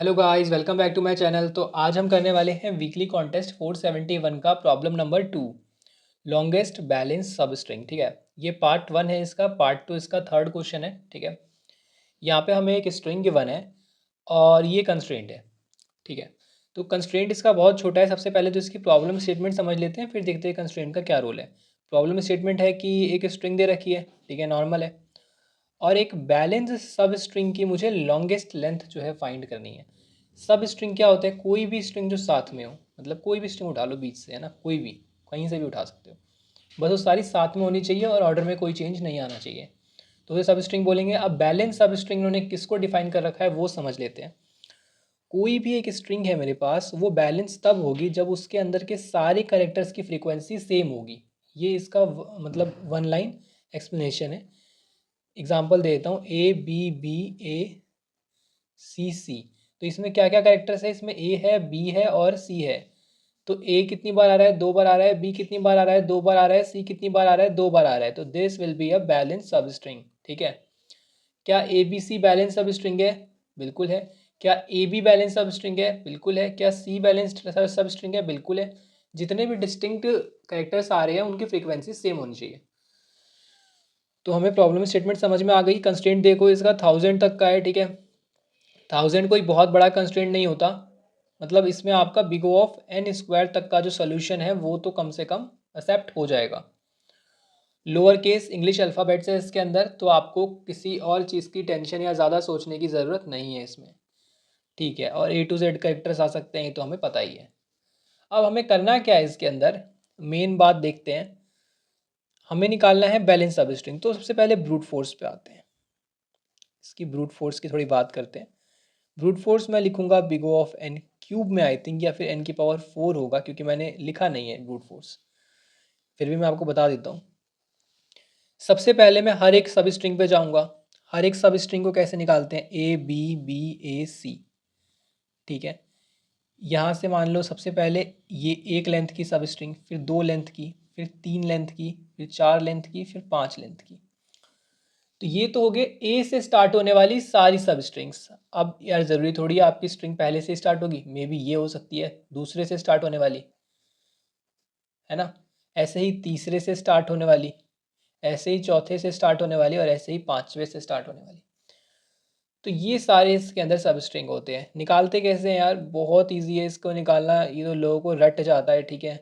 Hello guys, welcome back to my channel. तो आज हम करने वाले हैं वीकली कॉन्टेस्ट 471 का problem number 2, longest balance substring. ठीक है, ये पार्ट 1 है इसका, पार्ट 2 इसका थर्ड क्वेश्चन है। ठीक है, यहाँ पे हमें एक स्ट्रिंग गिवन है और ये कंस्ट्रेंट है। ठीक है, तो कंस्ट्रेंट इसका बहुत छोटा है। सबसे पहले तो इसकी प्रॉब्लम स्टेटमेंट समझ लेते हैं, फिर देखते हैं कंस्ट्रेंट का क्या रोल है। प्रॉब्लम स्टेटमेंट है कि एक स्ट्रिंग दे रखी है, ठीक है, नॉर्मल है, और एक बैलेंस सब स्ट्रिंग की मुझे लॉन्गेस्ट लेंथ जो है फाइंड करनी है। सब स्ट्रिंग क्या होता है? कोई भी स्ट्रिंग जो साथ में हो, मतलब कोई भी स्ट्रिंग उठा लो बीच से, है ना, कोई भी, कहीं से भी उठा सकते हो, बस वो सारी साथ में होनी चाहिए और ऑर्डर में कोई चेंज नहीं आना चाहिए, तो उसे सब स्ट्रिंग बोलेंगे। अब बैलेंस सब स्ट्रिंग उन्होंने किसको डिफाइन कर रखा है वो समझ लेते हैं। कोई भी एक स्ट्रिंग है मेरे पास, वो बैलेंस तब होगी जब उसके अंदर के सारे कैरेक्टर्स की फ्रीक्वेंसी सेम होगी। ये इसका मतलब वन लाइन एक्सप्लेनेशन है। एग्जाम्पल दे देता हूँ, ए बी बी ए सी सी। तो इसमें क्या क्या कैरेक्टर्स है? इसमें ए है, बी है और सी है। तो ए कितनी बार आ रहा है? 2 बार आ रहा है। बी कितनी बार आ रहा है? 2 बार आ रहा है। सी कितनी बार आ रहा है? 2 बार आ रहा है। तो this will be a balance substring. ठीक है, क्या A B C balance substring है? बिल्कुल है। क्या A B balance substring है? बिल्कुल है। क्या सी बैलेंस सब स्ट्रिंग है? बिल्कुल है। जितने भी डिस्टिंक्ट कैरेक्टर्स आ रहे हैं उनकी फ्रीक्वेंसी सेम होनी चाहिए। तो हमें प्रॉब्लम स्टेटमेंट समझ में आ गई। कंस्ट्रेंट देखो इसका 1000 तक का है। ठीक है, 1000 कोई बहुत बड़ा कंस्ट्रेंट नहीं होता, मतलब इसमें आपका big O of n square तक का जो सोल्यूशन है वो तो कम से कम एक्सेप्ट हो जाएगा। लोअर केस इंग्लिश अल्फ़ाबेट्स है इसके अंदर, तो आपको किसी और चीज़ की टेंशन या ज़्यादा सोचने की ज़रूरत नहीं है इसमें। ठीक है, और A to Z कैरेक्टर्स आ सकते हैं, तो हमें पता ही है। अब हमें करना क्या है इसके अंदर, मेन बात देखते हैं। हमें निकालना है बैलेंस सब स्ट्रिंग। तो सबसे पहले ब्रूट फोर्स पे आते हैं। इसकी ब्रूट फोर्स की थोड़ी बात करते हैं। ब्रूट फोर्स मैं लिखूंगा big O of n cube में, आई थिंक, या फिर एन की पावर 4 होगा, क्योंकि मैंने लिखा नहीं है ब्रूट फोर्स। फिर भी मैं आपको बता देता हूँ। सबसे पहले मैं हर एक सब स्ट्रिंग पे जाऊंगा। हर एक सब स्ट्रिंग को कैसे निकालते हैं? ए बी बी ए सी। ठीक है, यहाँ से मान लो सबसे पहले ये एक लेंथ की सब स्ट्रिंग, फिर 2 लेंथ की, फिर 3 लेंथ की, फिर 4 लेंथ की, फिर 5 लेंथ की। तो ये तो हो गए ए से स्टार्ट होने वाली सारी सब स्ट्रिंग्स। अब यार ज़रूरी थोड़ी है आपकी स्ट्रिंग पहले से स्टार्ट होगी, मे बी ये हो सकती है दूसरे से स्टार्ट होने वाली, है ना, ऐसे ही तीसरे से स्टार्ट होने वाली, ऐसे ही चौथे से स्टार्ट होने वाली, और ऐसे ही पांचवे से स्टार्ट होने वाली। तो ये सारे इसके अंदर सब स्ट्रिंग होते हैं। निकालते कैसे हैं यार? बहुत ईजी है इसको निकालना, ये तो लोगों को रट जाता है। ठीक है,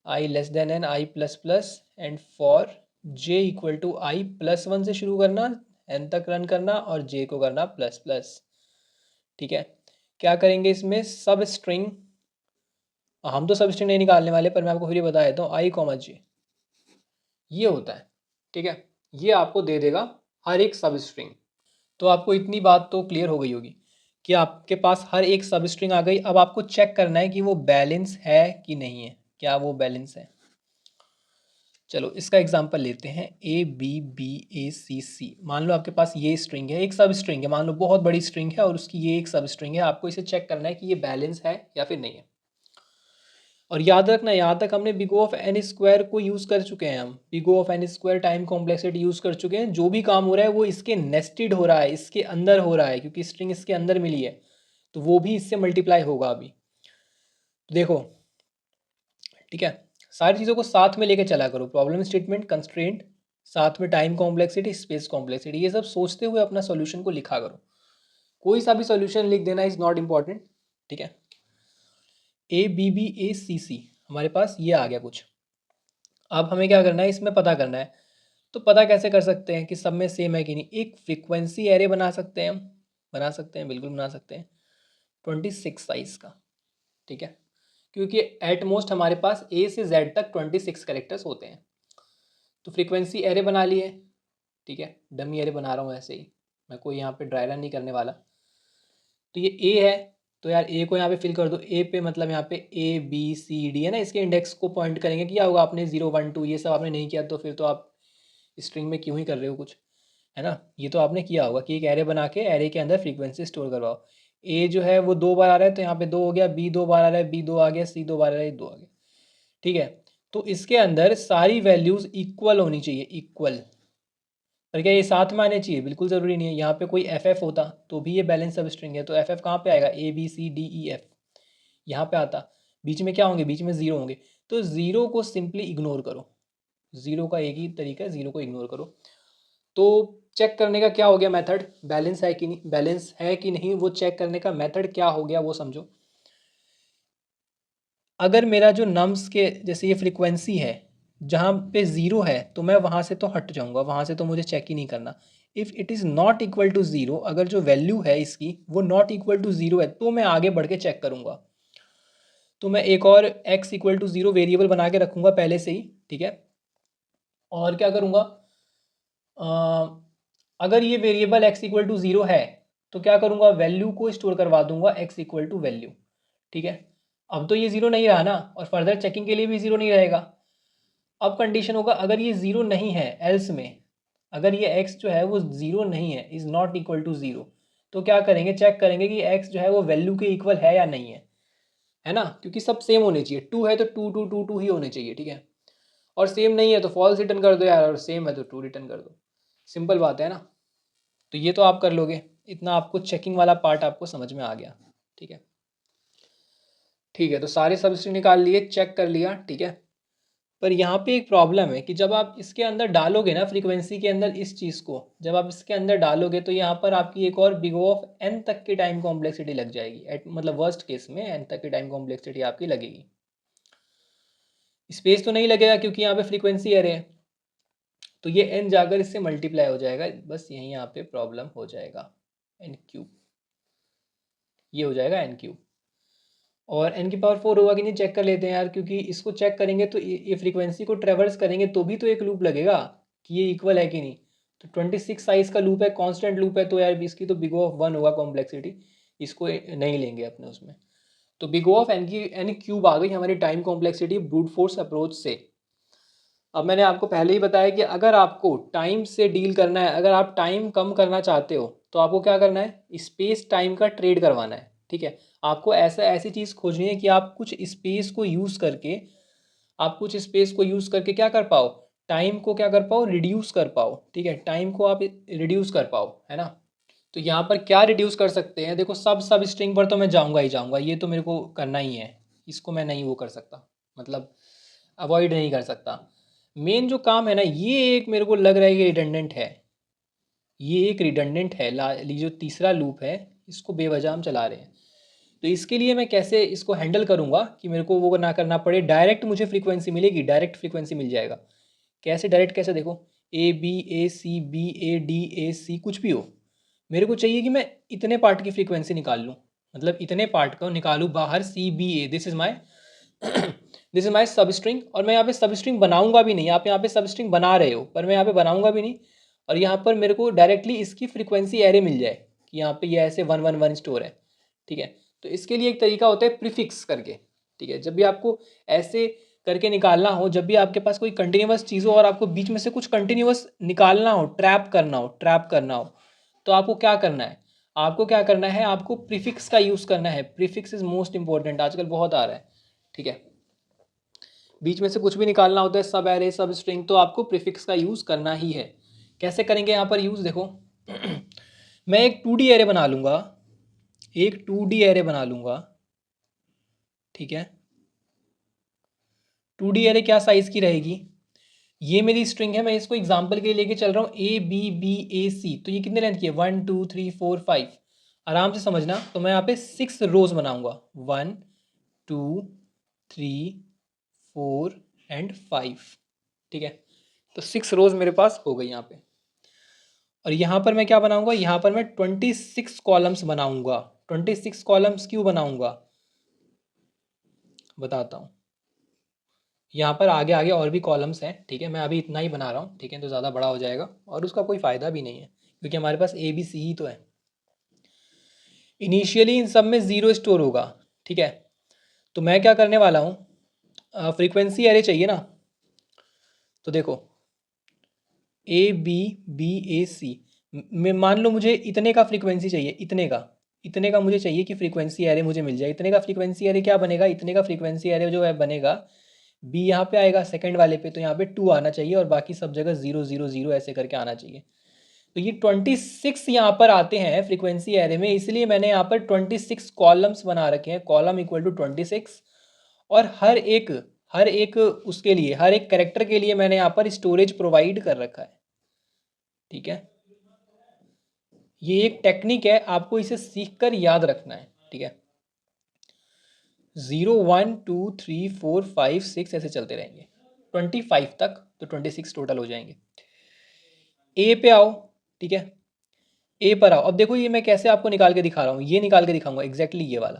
i less than n, i plus plus, and for j equal to i plus 1 से शुरू करना, एन तक रन करना, और जे को करना प्लस प्लस। ठीक है, क्या करेंगे इसमें? सब स्ट्रिंग, हम तो सब स्ट्रिंग नहीं निकालने वाले, पर मैं आपको फिर ये बता देता हूँ, आई कॉमा जे ये होता है। ठीक है, ये आपको दे देगा हर एक सब स्ट्रिंग। तो आपको इतनी बात तो क्लियर हो गई होगी कि आपके पास हर एक सब स्ट्रिंग आ गई। अब आपको चेक करना है कि वो बैलेंस है कि नहीं है, क्या वो बैलेंस है। चलो इसका एग्जांपल लेते हैं, ए बी बी ए सी सी। मान लो आपके पास ये स्ट्रिंग है, एक सब स्ट्रिंग है, मान लो बहुत बड़ी स्ट्रिंग है और उसकी ये एक सब स्ट्रिंग है। आपको इसे चेक करना है कि ये बैलेंस है या फिर नहीं है। और याद रखना, यहाँ तक हमने big O of n square को यूज़ कर चुके हैं। हम big O of n square time complexity use कर चुके हैं। जो भी काम हो रहा है वो इसके नेस्टेड हो रहा है, इसके अंदर हो रहा है, क्योंकि स्ट्रिंग इसके अंदर मिली है, तो वो भी इससे मल्टीप्लाई होगा अभी। तो देखो, ठीक है, सारी चीज़ों को साथ में लेके चला करो। प्रॉब्लम स्टेटमेंट, कंस्ट्रेंट, साथ में टाइम कॉम्प्लेक्सिटी, स्पेस कॉम्प्लेक्सिटी, ये सब सोचते हुए अपना सॉल्यूशन को लिखा करो। कोई सा भी सॉल्यूशन लिख देना इज़ नॉट इम्पॉर्टेंट। ठीक है, ए बी बी ए सी सी, हमारे पास ये आ गया कुछ। अब हमें क्या करना है, इसमें पता करना है। तो पता कैसे कर सकते हैं कि सब में सेम है कि नहीं? एक फ्रीक्वेंसी एरे बना सकते हैं हम, बना सकते हैं, बिल्कुल बना सकते हैं, 26 साइज का। ठीक है, क्योंकि एट मोस्ट हमारे पास ए से जेड तक 26 कैरेक्टर्स होते हैं। तो फ्रीक्वेंसी एरे बना लिए। ठीक है, डमी एरे बना रहा हूँ ऐसे ही, मैं कोई यहाँ पे ड्राई रन नहीं करने वाला। तो ये ए है, तो यार ए को यहाँ पे फिल कर दो। ए पे मतलब यहाँ पे ए बी सी डी है ना, इसके इंडेक्स को पॉइंट करेंगे। क्या होगा, आपने 0 1 2 ये सब आपने नहीं किया, तो फिर तो आप स्ट्रिंग में क्यों ही कर रहे हो कुछ, है ना। ये तो आपने किया होगा कि एक एरे बना के एरे के अंदर फ्रीक्वेंसी स्टोर करवाओ। ए जो है वो 2 बार आ रहा है, तो यहाँ पे 2 हो गया। बी 2 बार आ रहा है, बी 2 आ गया। सी 2 बार आ रहा है, 2 आ गया। ठीक है, तो इसके अंदर सारी वैल्यूज़ इक्वल होनी चाहिए, इक्वल। पर क्या ये साथ में आने चाहिए? बिल्कुल ज़रूरी नहीं है। यहाँ पे कोई एफ एफ होता तो भी ये बैलेंस सब स्ट्रिंग है, तो एफ एफ कहाँ पे आएगा? A B C D E F यहाँ पे आता। बीच में क्या होंगे? बीच में ज़ीरो होंगे। तो ज़ीरो को सिंपली इग्नोर करो। ज़ीरो का एक ही तरीका है, ज़ीरो को इग्नोर करो। तो चेक करने का क्या हो गया मेथड? बैलेंस है कि नहीं, बैलेंस है कि नहीं, वो चेक करने का मेथड क्या हो गया वो समझो। अगर मेरा जो नम्स के जैसे ये फ्रीक्वेंसी है, जहाँ पे ज़ीरो है तो मैं वहाँ से तो हट जाऊँगा, वहाँ से तो मुझे चेक ही नहीं करना। If it is not equal to zero, अगर जो वैल्यू है इसकी वो नॉट इक्वल टू ज़ीरो है तो मैं आगे बढ़ के चेक करूँगा। तो मैं एक और x equal to zero variable बना के रखूँगा पहले से ही, ठीक है। और क्या करूँगा, अगर ये variable x equal to zero है तो क्या करूँगा, वैल्यू को स्टोर करवा दूंगा x इक्वल टू वैल्यू, ठीक है। अब तो ये ज़ीरो नहीं रहा ना, और फर्दर चेकिंग के लिए भी ज़ीरो नहीं रहेगा। अब कंडीशन होगा अगर ये ज़ीरो नहीं है, एल्स में अगर ये x जो है वो ज़ीरो नहीं है, is not equal to zero, तो क्या करेंगे, चेक करेंगे कि x जो है वो वैल्यू के इक्वल है या नहीं है ना, क्योंकि सब सेम होने चाहिए। टू है तो टू टू टू टू ही होने चाहिए, ठीक है। और सेम नहीं है तो फॉल्स रिटर्न कर दो यार, और सेम है तो ट्रू रिटर्न कर दो। सिंपल बात है ना। तो ये तो आप कर लोगे, इतना आपको चेकिंग वाला पार्ट आपको समझ में आ गया, ठीक है। ठीक है, तो सारे सबस्ट्रिंग निकाल लिए, चेक कर लिया, ठीक है। पर यहाँ पे एक प्रॉब्लम है कि जब आप इसके अंदर डालोगे ना, फ्रीक्वेंसी के अंदर इस चीज़ को जब आप इसके अंदर डालोगे तो यहाँ पर आपकी एक और बिग ऑफ n तक की टाइम कॉम्प्लेक्सिटी लग जाएगी। मतलब वर्स्ट केस में n तक की टाइम कॉम्प्लेक्सिटी आपकी लगेगी। स्पेस तो नहीं लगेगा क्योंकि यहाँ पे फ्रीक्वेंसी एरे है, तो ये n जाकर इससे मल्टीप्लाई हो जाएगा। बस यहीं यहाँ पे प्रॉब्लम हो जाएगा, n क्यूब, ये हो जाएगा n क्यूब। और n की पावर 4 होगा कि नहीं चेक कर लेते हैं यार, क्योंकि इसको चेक करेंगे तो ये फ्रीक्वेंसी को ट्रेवर्स करेंगे तो भी तो एक लूप लगेगा कि ये इक्वल है कि नहीं। तो 26 साइज का लूप है, कांस्टेंट लूप है, तो यार इसकी तो बिग ऑफ 1 होगा कॉम्प्लेक्सिटी, इसको नहीं लेंगे अपने उसमें। तो बिग ऑफ n की n क्यूब आ गई हमारी time complexity brute force approach से। अब मैंने आपको पहले ही बताया कि अगर आपको टाइम से डील करना है, अगर आप टाइम कम करना चाहते हो तो आपको क्या करना है, स्पेस टाइम का ट्रेड करवाना है, ठीक है। आपको ऐसी चीज़ खोजनी है कि आप कुछ स्पेस को यूज़ करके, क्या कर पाओ, टाइम को क्या कर पाओ, रिड्यूस कर पाओ, ठीक है। टाइम को आप रिड्यूस कर पाओ, है ना। तो यहाँ पर क्या रिड्यूस कर सकते हैं, देखो सब स्ट्रिंग पर तो मैं जाऊँगा ही जाऊँगा, ये तो मेरे को करना ही है, इसको मैं नहीं वो कर सकता, मतलब अवॉइड नहीं कर सकता। मेन जो काम है ना, ये एक मेरे को लग रहा है कि रिडंडेंट है, ये एक रिडंडेंट है। जो तीसरा लूप है इसको बेवजह हम चला रहे हैं। तो इसके लिए मैं कैसे इसको हैंडल करूँगा कि मेरे को वो ना करना पड़े, डायरेक्ट मुझे फ्रीक्वेंसी मिलेगी, डायरेक्ट फ्रीक्वेंसी मिल जाएगा। कैसे डायरेक्ट, कैसे, देखो A B A C B A D A C कुछ भी हो, मेरे को चाहिए कि मैं इतने पार्ट की फ्रीक्वेंसी निकाल लूँ, मतलब इतने पार्ट को निकालूँ बाहर, C B A, this is my this is my substring. और मैं यहाँ पे सब स्ट्रिंग बनाऊंगा भी नहीं, आप यहाँ पे सब स्ट्रिंग बना रहे हो पर मैं यहाँ पे बनाऊंगा भी नहीं। और यहाँ पर मेरे को डायरेक्टली इसकी फ्रीक्वेंसी एरे मिल जाए कि यहाँ पे ये ऐसे 111 स्टोर है, ठीक है। तो इसके लिए एक तरीका होता है प्रीफिक्स करके, ठीक है। जब भी आपको ऐसे करके निकालना हो, जब भी आपके पास कोई कंटिन्यूस चीज़ हो और आपको बीच में से कुछ कंटिन्यूस निकालना हो, ट्रैप करना हो, तो आपको क्या करना है, आपको प्रीफिक्स का यूज़ करना है। प्रीफिक्स इज मोस्ट इंपॉर्टेंट, आजकल बहुत आ रहा है, ठीक है। बीच में से कुछ भी निकालना होता है, सब एरे सब स्ट्रिंग, तो आपको प्रीफिक्स का यूज़ करना ही है। कैसे करेंगे यहाँ पर यूज़, देखो मैं एक 2D एरे बना लूँगा, ठीक है। 2D एरे क्या साइज़ की रहेगी, ये मेरी स्ट्रिंग है, मैं इसको एग्जाम्पल के लिए लेके चल रहा हूँ ए बी बी ए सी, तो ये कितने लेंथ की है, 1 2 3 4 5, आराम से समझना। तो मैं यहाँ पे 6 रोज बनाऊंगा, 1 2 3 4 एंड 5, ठीक है। तो 6 रोज मेरे पास हो गई यहाँ पे। और यहाँ पर मैं क्या बनाऊंगा, यहाँ पर मैं 26 कॉलम्स बनाऊंगा। 26 कॉलम्स क्यों बनाऊंगा बताता हूँ। यहाँ पर आगे आगे और भी कॉलम्स हैं, ठीक है, मैं अभी इतना ही बना रहा हूँ, ठीक है, तो ज़्यादा बड़ा हो जाएगा और उसका कोई फ़ायदा भी नहीं है क्योंकि हमारे पास ए बी सी ही तो है। इनिशियली इन सब में ज़ीरो स्टोर होगा, ठीक है। तो मैं क्या करने वाला हूँ, फ्रीक्वेंसी एरे चाहिए ना, तो देखो ए बी बी ए सी में मान लो मुझे इतने का फ्रीक्वेंसी चाहिए, इतने का मुझे चाहिए कि फ्रीक्वेंसी एरे मुझे मिल जाए। इतने का फ्रीक्वेंसी एरे क्या बनेगा, इतने का फ्रीक्वेंसी एरे जो है बनेगा, बी यहाँ पे आएगा सेकंड वाले पे, तो यहाँ पे 2 आना चाहिए और बाकी सब जगह 0 0 0 ऐसे करके आना चाहिए। तो ये 26 यहाँ पर आते हैं फ्रीक्वेंसी एरे में, इसलिए मैंने यहाँ पर 26 कॉलम्स बना रखे हैं, कॉलम इक्वल टू 26। और हर एक उसके लिए, हर एक कैरेक्टर के लिए मैंने यहाँ पर स्टोरेज प्रोवाइड कर रखा है। ठीक है, ये एक टेक्निक है, आपको इसे सीख कर याद रखना है। ठीक है, 0 1 2 3 4 5 6 ऐसे चलते रहेंगे 25 तक, तो 26 टोटल हो जाएंगे। ए पे आओ। ठीक है, ए पर आओ। अब देखो ये मैं कैसे आपको निकाल के दिखा रहा हूँ, ये निकाल के दिखाऊंगा एग्जैक्टली ये वाला।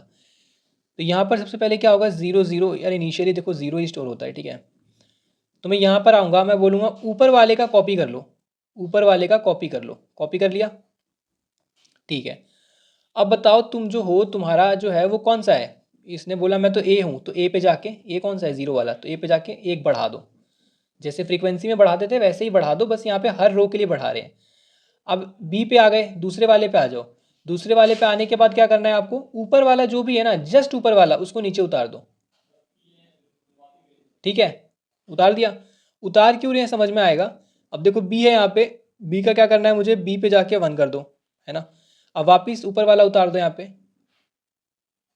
तो यहाँ पर सबसे पहले क्या होगा, 0 0, यार इनिशियली देखो 0 ही स्टोर होता है। ठीक है, तो मैं यहाँ पर आऊँगा, मैं बोलूँगा ऊपर वाले का कॉपी कर लो, ऊपर वाले का कॉपी कर लो, कॉपी कर लिया। ठीक है, अब बताओ तुम जो हो, तुम्हारा जो है वो कौन सा है। इसने बोला मैं तो ए हूँ, तो ए पे जाके, ए कौन सा है 0 वाला, तो ए पे जाके एक बढ़ा दो। जैसे फ्रीक्वेंसी में बढ़ाते थे वैसे ही बढ़ा दो, बस यहाँ पे हर रो के लिए बढ़ा रहे हैं। अब बी पे आ गए, दूसरे वाले पे आ जाओ। दूसरे वाले पे आने के बाद क्या करना है आपको, ऊपर वाला जो भी है ना, जस्ट ऊपर वाला उसको नीचे उतार दो। ठीक है, उतार दिया। उतार क्यों रहे हैं समझ में आएगा। अब देखो बी है यहाँ पे, बी का क्या करना है मुझे, बी पे जाके 1 कर दो, है ना। अब वापिस ऊपर वाला उतार दो यहाँ पे।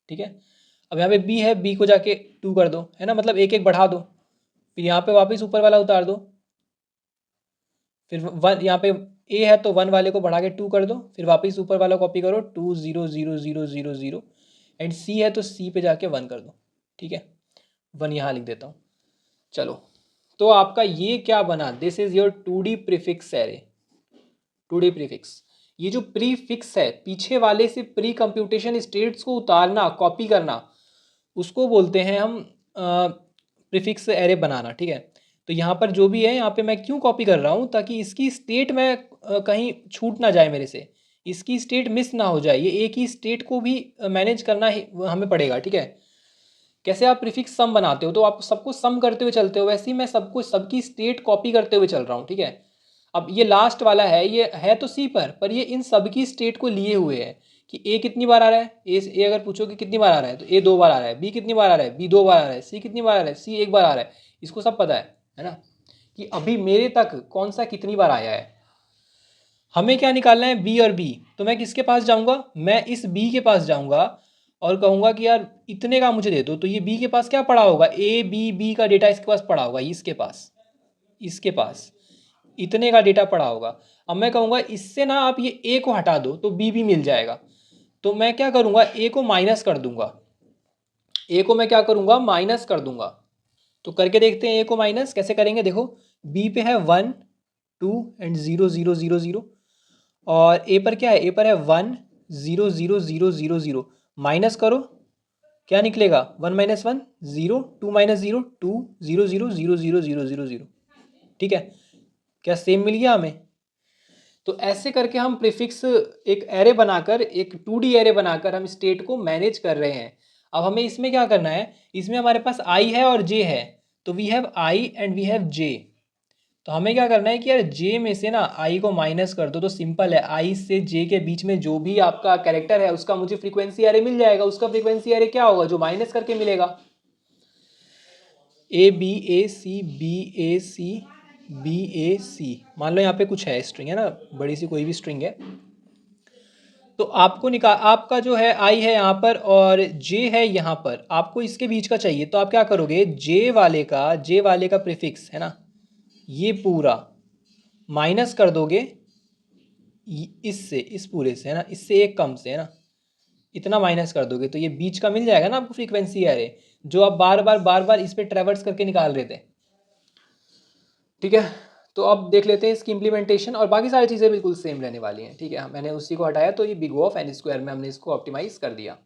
ठीक है, अब यहाँ पे बी है, बी को जाके 2 कर दो, है ना, मतलब एक एक बढ़ा दो। फिर यहाँ पे वापस ऊपर वाला उतार दो। फिर 1 यहाँ पे ए है तो 1 वाले को बढ़ा के 2 कर दो। फिर वापस ऊपर वाला कॉपी करो, 2 0 0 0 0 0। एंड सी है तो सी पे जाके 1 कर दो। ठीक है, 1 यहाँ लिख देता हूँ। चलो, तो आपका ये क्या बना, this is your 2D prefix array. 2D prefix, ये जो प्रीफिक्स है, पीछे वाले से प्री कंप्यूटेशन स्टेट्स को उतारना, कॉपी करना, उसको बोलते हैं हम प्रीफिक्स एरे बनाना। ठीक है, तो यहाँ पर जो भी है, यहाँ पे मैं क्यों कॉपी कर रहा हूँ, ताकि इसकी स्टेट में कहीं छूट ना जाए मेरे से, इसकी स्टेट मिस ना हो जाए। ये एक ही स्टेट को भी मैनेज करना ही हमें पड़ेगा। ठीक है, कैसे आप प्रीफिक्स सम बनाते हो, तो आप सबको सम करते हुए चलते हो, वैसे ही मैं सबको, सबकी स्टेट कॉपी करते हुए चल रहा हूँ। ठीक है, अब ये लास्ट वाला है, ये है तो सी पर ये इन सब की स्टेट को लिए हुए है कि ए कितनी बार आ रहा है, ए अगर पूछो कि कितनी बार आ रहा है, तो ए 2 बार आ रहा है, बी कितनी बार आ रहा है, बी 2 बार आ रहा है, सी कितनी बार आ रहा है, सी 1 बार आ रहा है। इसको सब पता है ना, कि अभी मेरे तक कौन सा कितनी बार आया है। हमें क्या निकालना है, बी और बी। तो मैं किसके पास जाऊंगा, मैं इस बी के पास जाऊंगा और कहूंगा कि यार इतने का मुझे दे दो। तो ये बी के पास क्या पड़ा होगा, ए बी, बी का डेटा इसके पास पड़ा होगा, इसके पास इतने का डेटा पड़ा होगा। अब मैं कहूँगा इससे ना आप ये ए को हटा दो, तो बी भी मिल जाएगा। तो मैं क्या करूँगा, ए को माइनस कर दूंगा, ए को मैं क्या करूँगा, माइनस कर दूंगा। तो करके देखते हैं ए को माइनस कैसे करेंगे। देखो बी पे है 1 2 एंड 0 0 0 0, और ए पर क्या है, ए पर है 1 0 0 0 0 0। माइनस करो, क्या निकलेगा, 1 माइनस 1 0, 2 माइनस 0 2 0 0 0 0 0 0 0। ठीक है, क्या सेम मिल गया हमें। तो ऐसे करके हम प्रीफिक्स एक एरे बनाकर, एक 2D एरे बनाकर हम स्टेट को मैनेज कर रहे हैं। अब हमें इसमें क्या करना है, इसमें हमारे पास आई है और जे है, तो we have i and we have j. तो हमें क्या करना है कि यार जे में से ना आई को माइनस कर दो, तो सिंपल है, आई से जे के बीच में जो भी आपका कैरेक्टर है उसका मुझे फ्रीक्वेंसी एरे मिल जाएगा। उसका फ्रीक्वेंसी एरे क्या होगा, जो माइनस करके मिलेगा, A B A C B A C B A C. मान लो यहाँ पे कुछ है स्ट्रिंग, है ना, बड़ी सी कोई भी स्ट्रिंग है। तो आपको आपका जो है आई है यहाँ पर और जे है यहाँ पर, आपको इसके बीच का चाहिए। तो आप क्या करोगे, जे वाले का प्रीफिक्स है ना, ये पूरा माइनस कर दोगे इससे, इस पूरे से, है ना, इससे एक कम से, है ना, इतना माइनस कर दोगे, तो ये बीच का मिल जाएगा ना आपको फ्रीक्वेंसी एरे, जो आप बार बार इस पे ट्रेवर्स करके निकाल रहे थे। ठीक है, तो अब देख लेते हैं इसकी इम्प्लीमेंटेशन, और बाकी सारी चीज़ें बिल्कुल सेम रहने वाली हैं। ठीक है, मैंने उसी को हटाया, तो ये बिग ऑफ एन स्क्वायर में हमने इसको ऑप्टिमाइज कर दिया।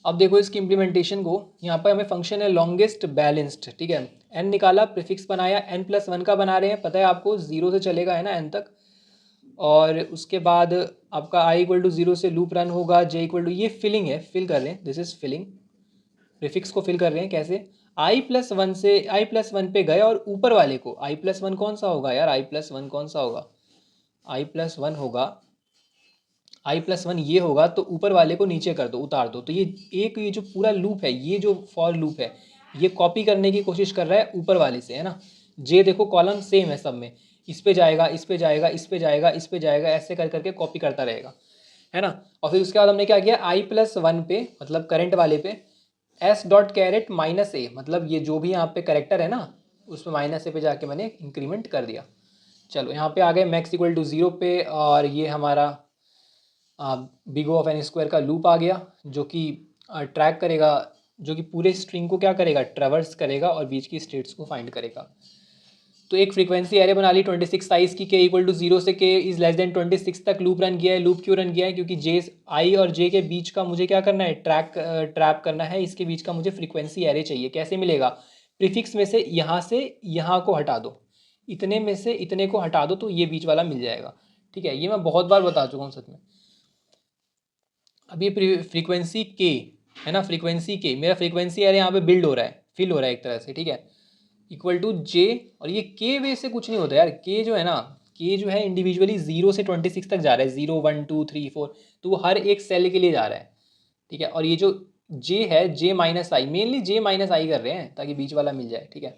अब देखो इसकी इम्प्लीमेंटेशन को, यहाँ पर हमें फंक्शन है लॉन्गेस्ट बैलेंस्ड। ठीक है, एन निकाला, प्रीफिक्स बनाया, n+1 का बना रहे हैं, पता है आपको 0 से चलेगा, है ना, n तक। और उसके बाद आपका i = 0 से लूप रन होगा, j = ये फिलिंग है, फिल कर रहे हैं, दिस इज फिलिंग, प्रीफिक्स को फिल कर रहे हैं। कैसे, i+1 से i+1 पे गए, और ऊपर वाले को i+1 कौन सा होगा यार, i+1 कौन सा होगा, i+1 होगा, i+1 ये होगा, तो ऊपर वाले को नीचे कर दो, उतार दो। तो ये जो पूरा लूप है, ये जो फॉर लूप है, ये कॉपी करने की कोशिश कर रहा है ऊपर वाले से, है ना। जे देखो कॉलम सेम है सब में, इस पे जाएगा, इस पे जाएगा, इस पे जाएगा, इस पे जाएगा, ऐसे कर करके कॉपी करता रहेगा, है ना। और फिर उसके बाद हमने क्या किया, i+1 पे मतलब करंट वाले पे s डॉट कैरेट माइनस ए, मतलब ये जो भी यहाँ पे करेक्टर है ना उसमें माइनस ए पे जाके मैंने इंक्रीमेंट कर दिया। चलो यहाँ पे आ गए मैक्स इक्वल टू 0 पे, और ये हमारा बिग ऑफ एन स्क्वायर का लूप आ गया जो कि ट्रैक करेगा, जो कि पूरे स्ट्रिंग को क्या करेगा, ट्रेवर्स करेगा और बीच की स्टेट्स को फाइंड करेगा। तो एक फ्रीक्वेंसी एरे बना ली 26 साइज की, के इक्वल टू 0 से के इज लेस देन 26 तक लूप रन किया है। लूप क्यों रन किया है, क्योंकि जे आई और जे के बीच का मुझे क्या करना है, ट्रैप करना है, इसके बीच का मुझे फ्रीक्वेंसी एरे चाहिए। कैसे मिलेगा, प्रीफिक्स में से यहाँ को हटा दो, इतने में से इतने को हटा दो तो ये बीच वाला मिल जाएगा। ठीक है, ये मैं बहुत बार बता चुका हूँ सच में। अब ये फ्रीक्वेंसी के है ना, फ्रीक्वेंसी के मेरा फ्रीक्वेंसी एरे यहाँ पे बिल्ड हो रहा है, फिल हो रहा है एक तरह से, ठीक है, इक्वल टू जे। और ये के वे से कुछ नहीं होता यार, के जो है ना, के जो है इंडिविजुअली 0 से 26 तक जा रहा है, 0 1 2 3 4, तो वो हर एक सेल के लिए जा रहा है, ठीक है। और ये जो जे है, जे माइनस आई, मेनली जे माइनस आई कर रहे हैं ताकि बीच वाला मिल जाए, ठीक है।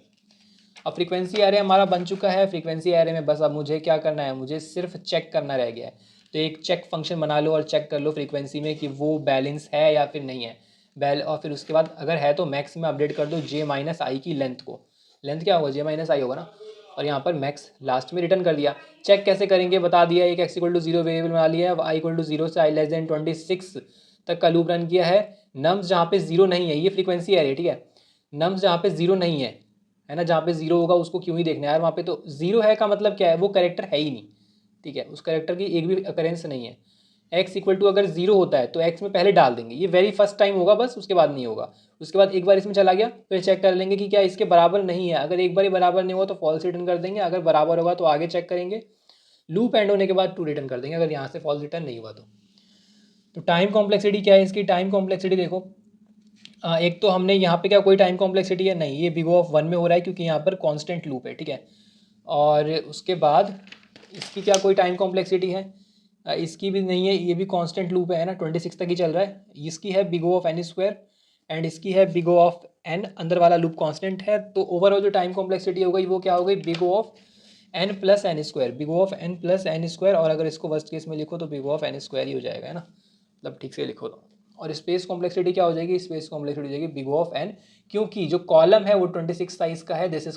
अब फ्रीक्वेंसी एरे हमारा बन चुका है। फ्रीक्वेंसी एरे में बस अब मुझे क्या करना है, मुझे सिर्फ चेक करना रह गया है। तो एक चेक फंक्शन बना लो और चेक कर लो फ्रीक्वेंसी में कि वो बैलेंस है या फिर नहीं है। और फिर उसके बाद अगर है तो मैक्स में अपडेट कर दो जे माइनस आई की लेंथ को। लेंथ क्या होगा, जे माइनस आई होगा ना, और यहाँ पर मैक्स लास्ट में रिटर्न कर दिया। चेक कैसे करेंगे बता दिया, एक एक्स इक्वल टू 0 वेरिएबल बना लिया है, आई इक्वल टू 0 से आई लेस देन 26 तक का लूप रन किया है। नम्स जहाँ पे 0 नहीं है, ये फ्रीक्वेंसी एरे, ठीक है, नम्स जहाँ पे 0 नहीं है ना, जहाँ पे 0 होगा उसको क्यों ही देखना है यार, वहाँ पे तो 0 है का मतलब क्या है, वो करेक्टर है ही नहीं, ठीक है, उस करेक्टर की एक भी अकरेंस नहीं है। x इक्वल टू अगर 0 होता है तो x में पहले डाल देंगे, ये वेरी फर्स्ट टाइम होगा बस, उसके बाद नहीं होगा। उसके बाद एक बार इसमें चला गया फिर चेक कर लेंगे कि क्या इसके बराबर नहीं है, अगर एक बार ही बराबर नहीं हुआ तो फॉल्स रिटर्न कर देंगे, अगर बराबर होगा तो आगे चेक करेंगे, लूप एंड होने के बाद ट्रू रिटर्न कर देंगे अगर यहाँ से फॉल्स रिटर्न नहीं हुआ तो टाइम कॉम्प्लेक्सिटी क्या है इसकी, टाइम कॉम्प्लेक्सिटी देखो, एक तो हमने यहाँ पे क्या कोई टाइम कॉम्प्लेक्सिटी है नहीं, ये बिग ऑफ 1 में हो रहा है क्योंकि यहाँ पर कांस्टेंट लूप है, ठीक है। और उसके बाद इसकी क्या कोई टाइम कॉम्प्लेक्सिटी है, इसकी भी नहीं है, ये भी कांस्टेंट लूप है ना, 26 तक ही चल रहा है। इसकी है big of n square and इसकी है बिग ऑफ एन, अंदर वाला लूप कांस्टेंट है, तो ओवरऑल जो टाइम कॉम्प्लेक्सिटी हो गई वो क्या हो गई, big of n plus n square, big of n plus n square, और अगर इसको वर्स्ट केस में लिखो तो बिग ऑफ एन स्क्वायर ही हो जाएगा, है ना, मतलब ठीक से लिखो तो। और स्पेस कॉम्प्लेक्सिटी क्या हो जाएगी, स्पेस कॉम्प्लेक्सिटी हो जाएगी बिग ऑफ एन, क्योंकि जो कॉलम है वो 26 साइज का है, दिस इज